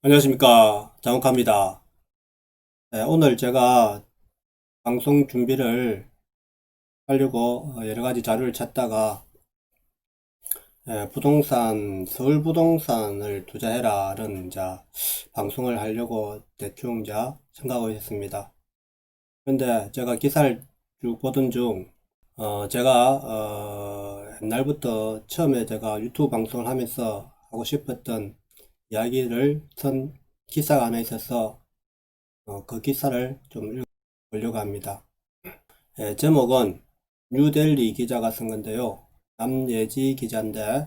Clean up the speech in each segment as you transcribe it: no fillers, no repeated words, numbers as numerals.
안녕하십니까. 장욱합니다. 네, 오늘 제가 방송 준비를 하려고 여러 가지 자료를 찾다가 서울 부동산을 투자해라는 방송을 하려고 대충 생각을 했습니다. 근데 제가 기사를 쭉 보던 중 제가 옛날부터 처음에 제가 유튜브 방송을 하면서 하고 싶었던 이야기를 쓴 기사가 하나 있어서 그 기사를 좀 읽어보려고 합니다. 제목은 뉴델리 기자가 쓴 건데요. 남예지 기자인데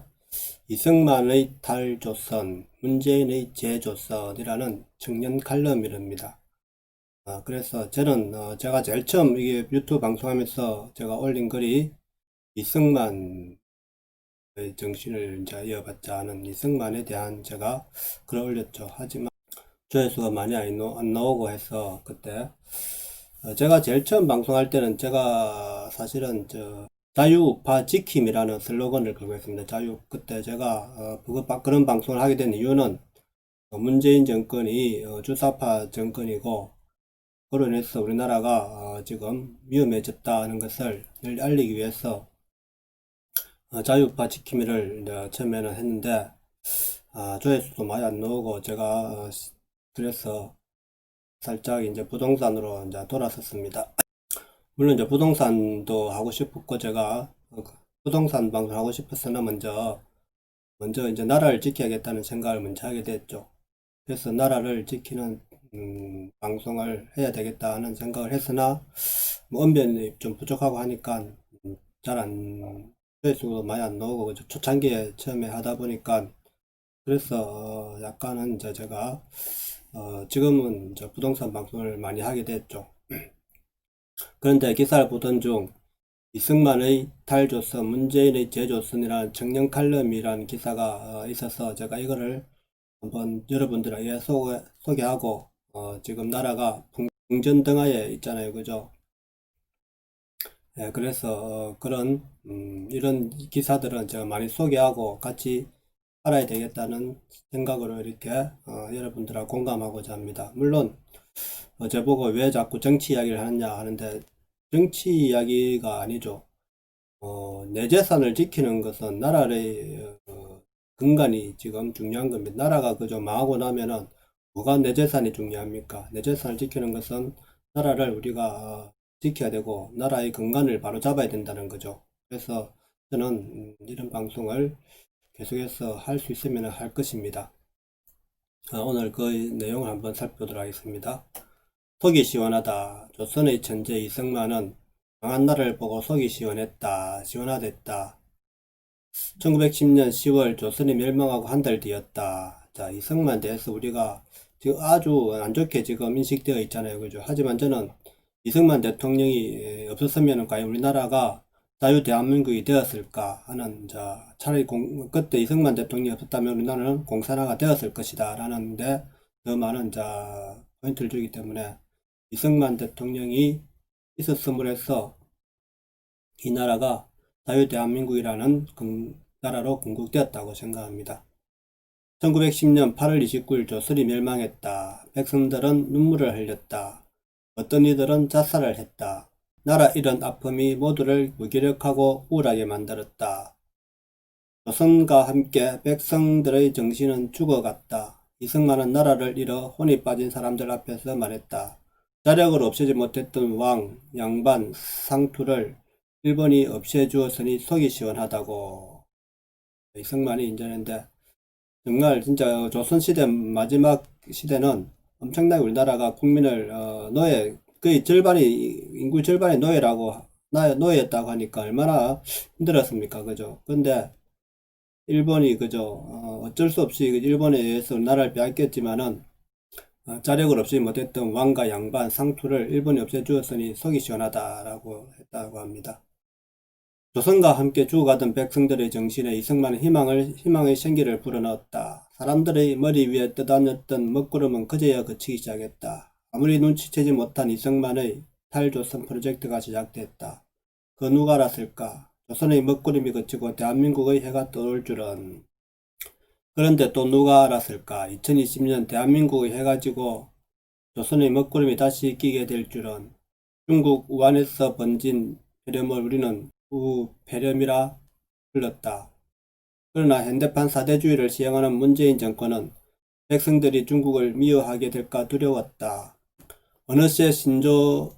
이승만의 탈조선, 문재인의 재조선이라는 청년 칼럼이랍니다. 그래서 저는 제가 제일 처음 이게 유튜브 방송하면서 제가 올린 글이 이승만의 정신을 이제 이어받자 하는 이승만에 대한 제가 글을 올렸죠. 하지만 조회수가 많이 안 나오고 해서 그때 제가 제일 처음 방송할 때는 제가 사실은 자유우파 지킴이라는 슬로건을 걸고 있습니다. 그때 제가 그런 방송을 하게 된 이유는 문재인 정권이 주사파 정권이고 그로 인해서 우리나라가 지금 위험해졌다는 것을 늘 알리기 위해서 자유우파 지킴이를 처음에는 했는데 조회수도 많이 안 나오고 제가 그래서 살짝 이제 부동산으로 이제 돌아섰습니다. 물론 이제 부동산도 하고 싶었고 제가 부동산 방송 하고 싶었으나 먼저 이제 나라를 지켜야겠다는 생각을 먼저 하게 됐죠. 그래서 나라를 지키는 방송을 해야 되겠다 하는 생각을 했으나 뭐 언변이 좀 부족하고 하니까 잘안 조회수도 많이 안 나오고 그죠. 초창기에 처음에 하다 보니까 그래서 약간은 이제 제가 지금은 이제 부동산 방송을 많이 하게 됐죠. 그런데 기사를 보던 중 이승만의 탈조선, 문재인의 재조선이라는 청년 칼럼이라는 기사가 있어서 제가 이거를 한번 여러분들에게 소개하고 지금 나라가 풍전등화에 있잖아요, 그죠? 그래서 그런 이런 기사들은 제가 많이 소개하고 같이 알아야 되겠다는 생각으로 이렇게 여러분들하고 공감하고자 합니다. 물론 저보고 왜 자꾸 정치 이야기를 하느냐 하는데 정치 이야기가 아니죠. 내 재산을 지키는 것은 나라의 근간이 지금 중요한 겁니다. 나라가 그저 망하고 나면은 뭐가 내 재산이 중요합니까? 내 재산을 지키는 것은 나라를 우리가 지켜야 되고 나라의 근간을 바로 잡아야 된다는 거죠. 그래서 저는 이런 방송을 계속해서 할 수 있으면 할 것입니다. 오늘 그 내용을 한번 살펴보도록 하겠습니다. 속이 시원하다. 조선의 천재 이승만은 강한 나라를 보고 속이 시원하댔다. 1910년 10월 조선이 멸망하고 한 달 뒤였다. 자, 이승만 대해서 우리가 지금 아주 안 좋게 지금 인식되어 있잖아요. 그죠? 하지만 저는 이승만 대통령이 없었으면 과연 우리나라가 자유 대한민국이 되었을까 하는 차라리 그때 이승만 대통령이 없었다면 우리나라는 공산화가 되었을 것이다 라는데 더 많은 포인트를 주기 때문에 이승만 대통령이 있었음으로 해서 이 나라가 자유대한민국이라는 나라로 건국되었다고 생각합니다. 1910년 8월 29일 조선이 멸망했다. 백성들은 눈물을 흘렸다. 어떤 이들은 자살을 했다. 나라 잃은 아픔이 모두를 무기력하고 우울하게 만들었다. 조선과 함께 백성들의 정신은 죽어갔다. 이승만은 나라를 잃어 혼이 빠진 사람들 앞에서 말했다. 자력을 없애지 못했던 왕, 양반, 상투를 일본이 없애주었으니 속이 시원하다고. 이승만이 인정했는데 정말 진짜 조선시대 마지막 시대는 엄청나게 우리나라가 국민을 거의 절반이 인구 절반이 노예였다고 하니까 얼마나 힘들었습니까, 그죠? 근데 일본이 그죠? 어쩔 수 없이 일본에 의해서 나라를 빼앗겼지만은 자력을 없이 못했던 왕과 양반 상투를 일본이 없애주었으니 속이 시원하다라고 했다고 합니다. 조선과 함께 죽어가던 백성들의 정신에 이승만은 희망의 생기를 불어넣었다. 사람들의 머리 위에 떠다녔던 먹구름은 그제야 그치기 시작했다. 아무리 눈치채지 못한 이승만의 탈조선 프로젝트가 시작됐다. 그 누가 알았을까? 조선의 먹구름이 그치고 대한민국의 해가 떠올 줄은. 그런데 또 누가 알았을까? 2020년 대한민국이 해가지고 조선의 먹구름이 다시 끼게 될 줄은. 중국 우한에서 번진 폐렴을 우리는 우폐렴이라 불렀다. 그러나 현대판 사대주의를 시행하는 문재인 정권은 백성들이 중국을 미워하게 될까 두려웠다. 어느새 신조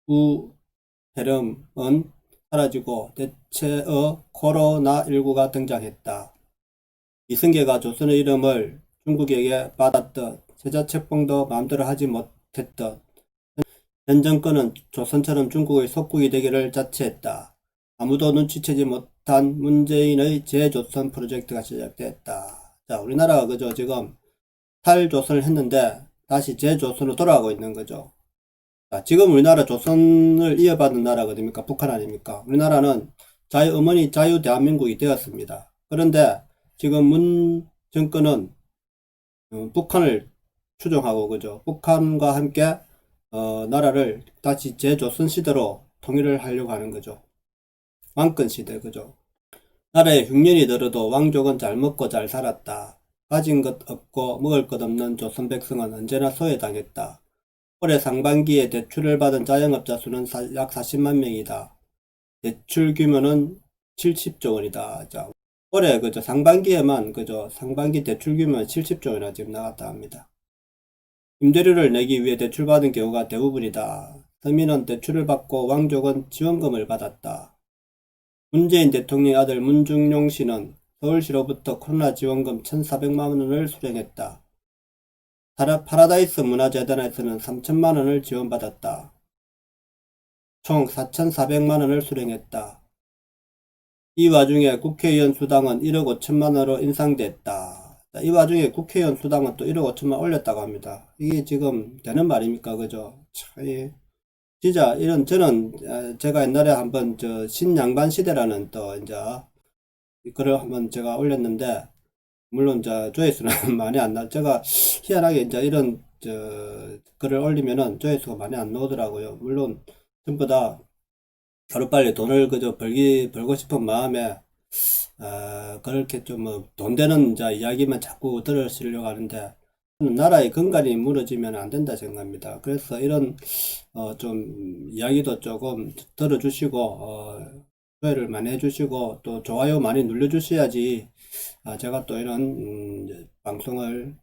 우폐렴은 사라지고 대체의 코로나19가 등장했다. 이승계가 조선의 이름을 중국에게 받았듯 세자책봉도 마음대로 하지 못했듯 현 정권은 조선처럼 중국의 속국이 되기를 자처했다. 아무도 눈치채지 못한 문재인의 재조선 프로젝트가 시작됐다. 자, 우리나라가 그죠? 지금 탈조선을 했는데 다시 재조선으로 돌아가고 있는 거죠. 자, 지금 우리나라 조선을 이어받은 나라가 됩니까? 북한 아닙니까? 우리나라는 어머니 자유 대한민국이 되었습니다. 그런데 지금 문 정권은 북한을 추종하고 그죠? 북한과 함께 나라를 다시 재조선 시대로 통일을 하려고 하는 거죠. 왕권 시대 그죠? 나라에 흉년이 들어도 왕족은 잘 먹고 잘 살았다. 가진 것 없고 먹을 것 없는 조선 백성은 언제나 소외당했다. 올해 상반기에 대출을 받은 자영업자 수는 약 40만 명이다. 대출 규모는 70조 원이다. 자, 올해 그죠? 상반기에만 그죠? 상반기 대출 규모는 70조 원이나 지금 나갔다 합니다. 임대료를 내기 위해 대출받은 경우가 대부분이다. 서민은 대출을 받고 왕족은 지원금을 받았다. 문재인 대통령의 아들 문중용 씨는 서울시로부터 코로나 지원금 1,400만 원을 수령했다. 파라다이스 문화재단에서는 3천만 원을 지원받았다. 총 4,400만 원을 수령했다. 이 와중에 국회의원 수당은 1억 5천만 원으로 인상됐다. 이 와중에 국회의원 수당은 또 1억 5천만 올렸다고 합니다. 이게 지금 되는 말입니까? 그죠? 진짜 저는 제가 옛날에 한번 신양반 시대라는 또 이제 글을 한번 제가 올렸는데 물론 조회수는 많이 안 제가 희한하게 이제 이런 글을 올리면은 조회수가 많이 안 나오더라고요. 물론 전부 다 하루빨리 돈을 그저 벌고 싶은 마음에 그렇게 좀 돈 되는 이야기만 자꾸 들으시려고 하는데 나라의 근간이 무너지면 안 된다 생각합니다. 그래서 이런 좀 이야기도 조금 들어주시고 조회를 많이 해주시고 또 좋아요 많이 눌러주셔야지 제가 또 이런 방송을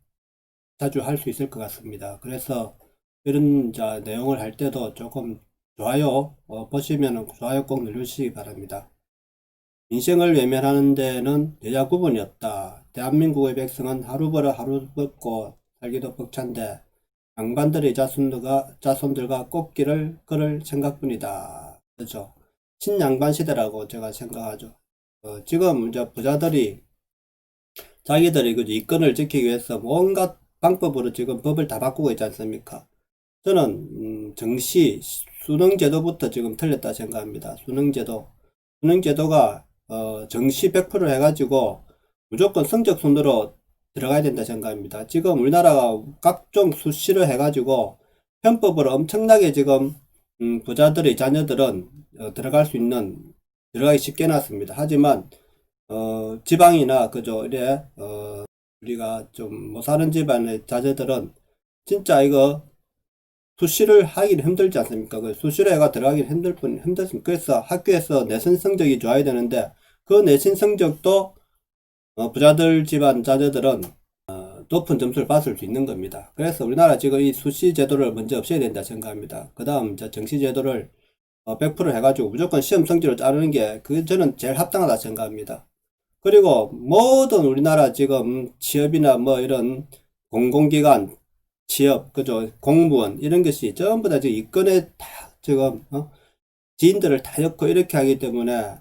자주 할 수 있을 것 같습니다. 그래서 이런 내용을 할 때도 조금 좋아요 보시면 좋아요 꼭 눌러주시기 바랍니다. 인생을 외면하는 데는 여야 구분이 없다. 대한민국의 백성은 하루 벌어 하루 먹고 살기도 벅찬데 양반들의 자손들과 꼽기를 걸을 생각뿐이다. 그렇죠? 신양반 시대라고 제가 생각하죠. 지금 이제 부자들이 자기들이 그 이권을 지키기 위해서 온갖 방법으로 지금 법을 다 바꾸고 있지 않습니까? 저는 정시 수능제도부터 지금 틀렸다 생각합니다. 수능제도가 정시 100% 해가지고 무조건 성적 순으로 들어가야 된다 생각합니다. 지금 우리나라가 각종 수시를 해가지고 편법으로 엄청나게 지금 부자들의 자녀들은 들어가기 쉽게 해놨습니다. 하지만 지방이나 그죠 이래 우리가 좀 못 사는 집안의 자녀들은 진짜 이거 수시를 하기는 힘들지 않습니까? 그 수시를 해가 들어가기는 힘들습니다. 그래서 학교에서 내신 성적이 좋아야 되는데 그 내신 성적도 부자들 집안 자녀들은 높은 점수를 받을 수 있는 겁니다. 그래서 우리나라 지금 이 수시 제도를 먼저 없애야 된다 생각합니다. 그 다음 정시 제도를 100% 해가지고 무조건 시험 성적을 자르는 게 저는 제일 합당하다 생각합니다. 그리고 모든 우리나라 지금 취업이나 뭐 이런 공공기관 취업, 그죠? 공무원, 이런 것이 전부 다 지금 이권에 다 지금, 지인들을 다 엮고 이렇게 하기 때문에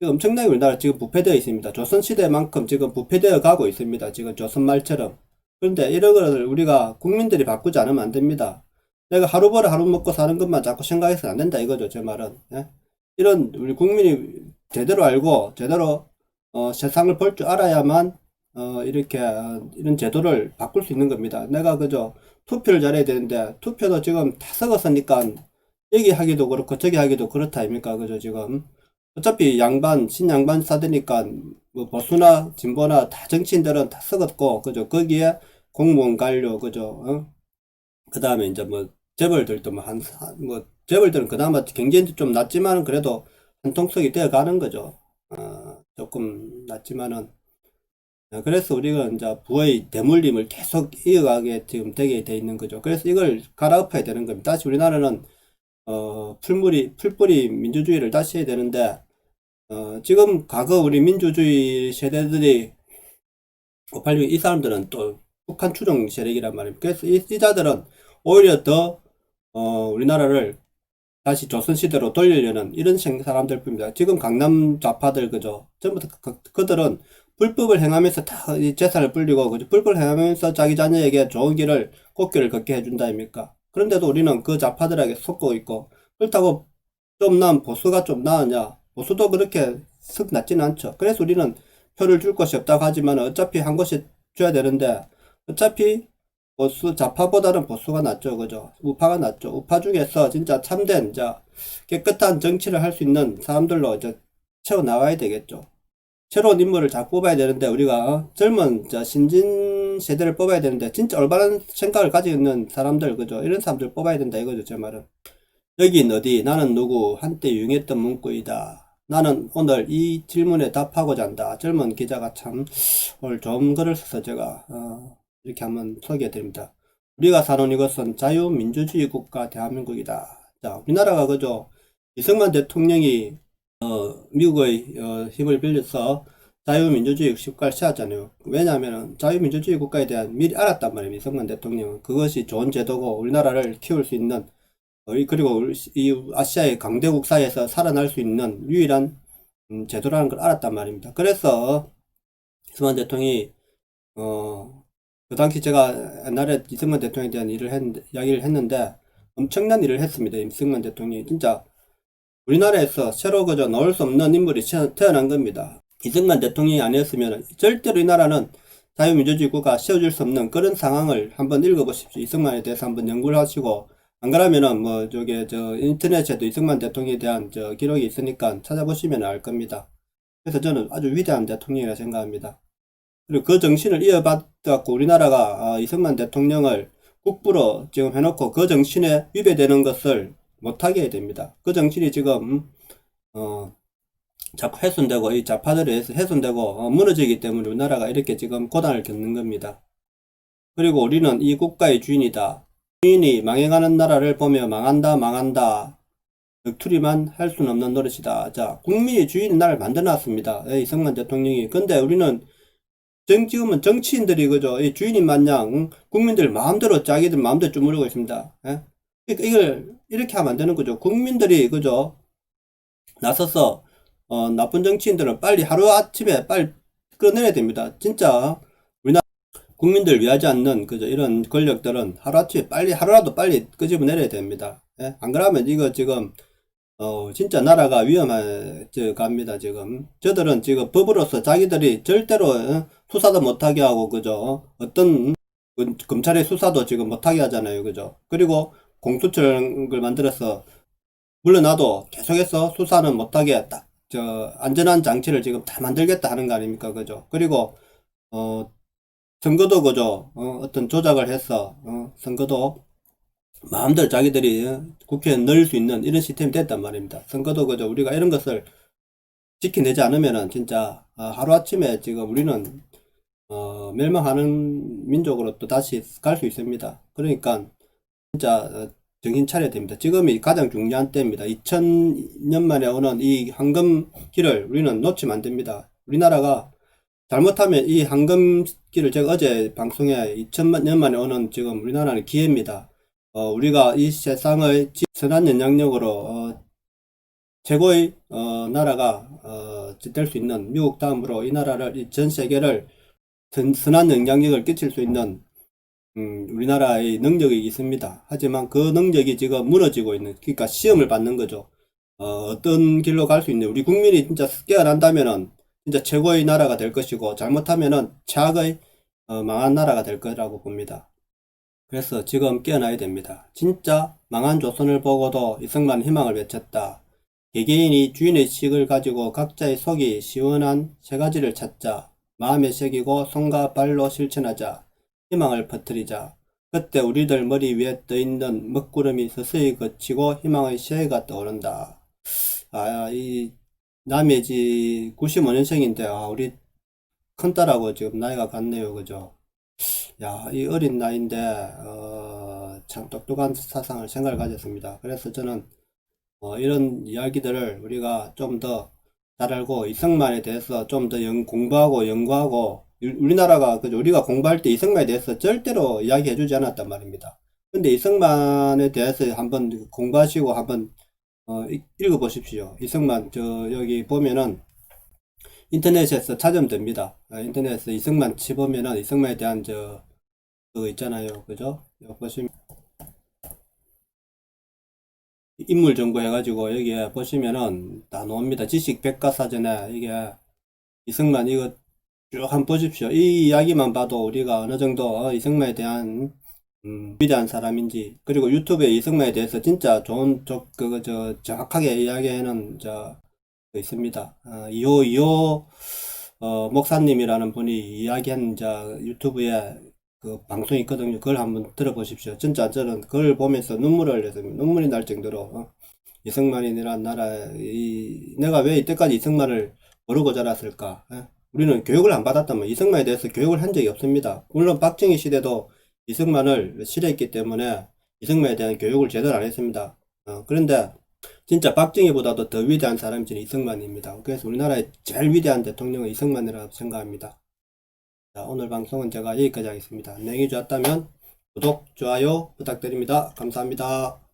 엄청나게 우리나라 지금 부패되어 있습니다. 조선시대만큼 지금 부패되어 가고 있습니다. 지금 조선말처럼. 그런데 이런 거를 우리가 국민들이 바꾸지 않으면 안 됩니다. 내가 하루 벌어 하루 먹고 사는 것만 자꾸 생각해서는 안 된다 이거죠. 제 말은. 예? 이런 우리 국민이 제대로 알고 제대로 세상을 볼 줄 알아야만 이렇게 이런 제도를 바꿀 수 있는 겁니다. 내가 그저 투표를 잘해야 되는데 투표도 지금 다 썩었으니까 여기 하기도 그렇고 저기 하기도 그렇다 아닙니까? 그죠 지금 어차피 양반, 신양반 사드니까 뭐 보수나 진보나 다 정치인들은 다 썩었고, 그죠? 거기에 공무원 관료, 그죠? 그 다음에 이제 뭐 재벌들도 뭐 재벌들은 그나마 경제는 좀 낮지만은 그래도 한통속이 되어 가는 거죠. 조금 낮지만은. 그래서 우리가 이제 부의 대물림을 계속 이어가게 지금 되게 돼 있는 거죠. 그래서 이걸 갈아엎어야 되는 겁니다. 다시 우리나라는 풀뿌리 민주주의를 다시 해야 되는데, 지금 과거 우리 민주주의 세대들이 586 이 사람들은 또 북한 추종 세력이란 말입니다. 그래서 이 자들은 오히려 더 우리나라를 다시 조선시대로 돌리려는 이런 사람들 뿐입니다. 지금 강남 좌파들 그죠? 전부 다 그들은 불법을 행하면서 다 이 재산을 불리고 그죠? 불법을 행하면서 자기 자녀에게 좋은 길을 꽃길을 걷게 해준다 아닙니까? 그런데도 우리는 그 좌파들에게 속고 있고, 그렇다고 좀 난 보수가 좀 나으냐? 보수도 그렇게 썩 낮지는 않죠. 그래서 우리는 표를 줄 것이 없다고 하지만 어차피 한 곳이 줘야 되는데, 어차피 보수, 좌파보다는 보수가 낫죠. 그죠? 우파가 낫죠. 우파 중에서 진짜 참된, 자, 깨끗한 정치를 할 수 있는 사람들로 이제 채워 나와야 되겠죠. 새로운 인물을 잘 뽑아야 되는데, 우리가 젊은, 신진 세대를 뽑아야 되는데, 진짜 올바른 생각을 가지고 있는 사람들, 그죠? 이런 사람들 뽑아야 된다 이거죠, 제 말은. 여긴 어디? 나는 누구? 한때 유행했던 문구이다. 나는 오늘 이 질문에 답하고자 한다. 젊은 기자가 참 오늘 좋은 글을 써서 제가 이렇게 한번 소개해 드립니다. 우리가 사는 이것은 자유민주주의 국가 대한민국이다. 자, 우리나라가 그죠? 이승만 대통령이 미국의 힘을 빌려서 자유민주주의 국가를 세웠잖아요. 왜냐하면 자유민주주의 국가에 대한 미리 알았단 말이에요. 이승만 대통령은 그것이 좋은 제도고 우리나라를 키울 수 있는, 그리고 이 아시아의 강대국 사이에서 살아날 수 있는 유일한 제도라는 걸 알았단 말입니다. 그래서 이승만 대통령이 그 당시 제가 옛날에 이승만 대통령에 대한 이야기를 했는데 엄청난 일을 했습니다. 이승만 대통령이 진짜 우리나라에서 새로 그저 나올 수 없는 인물이 태어난 겁니다. 이승만 대통령이 아니었으면 절대로 이 나라는 자유민주주의 국가 세워질 수 없는 그런 상황을 한번 읽어보십시오. 이승만에 대해서 한번 연구를 하시고, 안 그러면은 뭐 저게 인터넷에도 이승만 대통령에 대한 기록이 있으니까 찾아보시면 알 겁니다. 그래서 저는 아주 위대한 대통령이라 생각합니다. 그리고 그 정신을 이어받아갖고 우리나라가 이승만 대통령을 국부로 지금 해놓고 그 정신에 위배되는 것을 못하게 해야 됩니다. 그 정신이 지금 자꾸 훼손되고 이 좌파들에 의해서 훼손되고 무너지기 때문에 우리나라가 이렇게 지금 고난을 겪는 겁니다. 그리고 우리는 이 국가의 주인이다. 주인이 망해가는 나라를 보며 망한다 넋투리만 할 수는 없는 노릇이다. 자, 국민이 주인인 나라를 만들어놨습니다. 이승만 대통령이. 근데 우리는 지금은 정치인들이 그죠? 이 주인인 마냥 국민들 마음대로 자기들 마음대로 주무르고 있습니다. 예? 이걸 이렇게 하면 안 되는 거죠. 국민들이 그죠? 나서서 나쁜 정치인들은 빨리 하루아침에 빨리 끌어내야 됩니다. 진짜 우리나라 국민들 위하지 않는 그죠? 이런 권력들은 하루아침에 빨리 하루라도 빨리 끄집어내야 됩니다. 예? 안 그러면 이거 지금 진짜 나라가 위험해 갑니다, 지금. 저들은 지금 법으로서 자기들이 절대로 수사도 못하게 하고, 그죠? 어떤 검찰의 수사도 지금 못하게 하잖아요, 그죠? 그리고 공수처를 만들어서 물러나도 계속해서 수사는 못하게 딱, 안전한 장치를 지금 다 만들겠다 하는 거 아닙니까, 그죠? 그리고, 선거도 그죠? 어떤 조작을 해서, 선거도 마음대로 자기들이 국회에 넣을 수 있는 이런 시스템이 됐단 말입니다. 선거도 그죠. 우리가 이런 것을 지켜내지 않으면은 진짜 하루아침에 지금 우리는 멸망하는 민족으로 또 다시 갈 수 있습니다. 그러니까 진짜 정신 차려야 됩니다. 지금이 가장 중요한 때입니다. 2000년 만에 오는 이 황금기를 우리는 놓치면 안 됩니다. 우리나라가 잘못하면 이 황금기를 제가 어제 방송에 2000년 만에 오는 지금 우리나라는 기회입니다. 우리가 이 세상의 선한 영향력으로 최고의 나라가 될 수 있는 미국 다음으로 이 나라를 전 세계를 선한 영향력을 끼칠 수 있는 우리나라의 능력이 있습니다. 하지만 그 능력이 지금 무너지고 있는, 그러니까 시험을 받는 거죠. 어떤 길로 갈 수 있는, 우리 국민이 진짜 깨어난다면은 진짜 최고의 나라가 될 것이고, 잘못하면은 최악의 망한 나라가 될 거라고 봅니다. 그래서 지금 깨어나야 됩니다. 진짜 망한 조선을 보고도 이승만 희망을 외쳤다. 개개인이 주인의 식을 가지고 각자의 속이 시원한 세 가지를 찾자. 마음에 새기고 손과 발로 실천하자. 희망을 퍼뜨리자. 그때 우리들 머리 위에 떠있는 먹구름이 서서히 걷히고 희망의 새해가 떠오른다. 이 남의 집 95년생인데 우리 큰딸하고 지금 나이가 같네요. 그죠? 야, 이 어린 나이인데 참 똑똑한 사상을 생각을 가졌습니다. 그래서 저는 이런 이야기들을 우리가 좀 더 잘 알고 이승만에 대해서 좀 더 공부하고 연구하고 우리나라가 그죠? 우리가 공부할 때 이승만에 대해서 절대로 이야기해 주지 않았단 말입니다. 근데 이승만에 대해서 한번 공부하시고 한번 읽어 보십시오. 이승만 여기 보면은 인터넷에서 찾으면 됩니다. 인터넷에서 이승만 치보면은 이승만에 대한 그거 있잖아요. 그죠? 여기 보시면 인물 정보 해가지고 여기에 보시면은 다 나옵니다. 지식 백과사전에 이게 이승만 이거 쭉 한번 보십시오. 이 이야기만 봐도 우리가 어느 정도 이승만에 대한 위대한 사람인지, 그리고 유튜브에 이승만에 대해서 진짜 좋은 그거 정확하게 이야기하는 있습니다. 이호 목사님이라는 분이 이야기한 유튜브에 그 방송이 있거든요. 그걸 한번 들어보십시오. 진짜 저는 그걸 보면서 눈물을 흘렸습니다. 눈물이 날 정도로 이승만이라는 내가 왜 이때까지 이승만을 모르고 자랐을까? 우리는 교육을 안 받았다면 이승만에 대해서 교육을 한 적이 없습니다. 물론 박정희 시대도 이승만을 싫어했기 때문에 이승만에 대한 교육을 제대로 안 했습니다. 그런데 진짜 박정희보다도 더 위대한 사람이 저는 이승만입니다. 그래서 우리나라의 제일 위대한 대통령은 이승만이라고 생각합니다. 자, 오늘 방송은 제가 여기까지 하겠습니다. 내용이 좋았다면 구독, 좋아요 부탁드립니다. 감사합니다.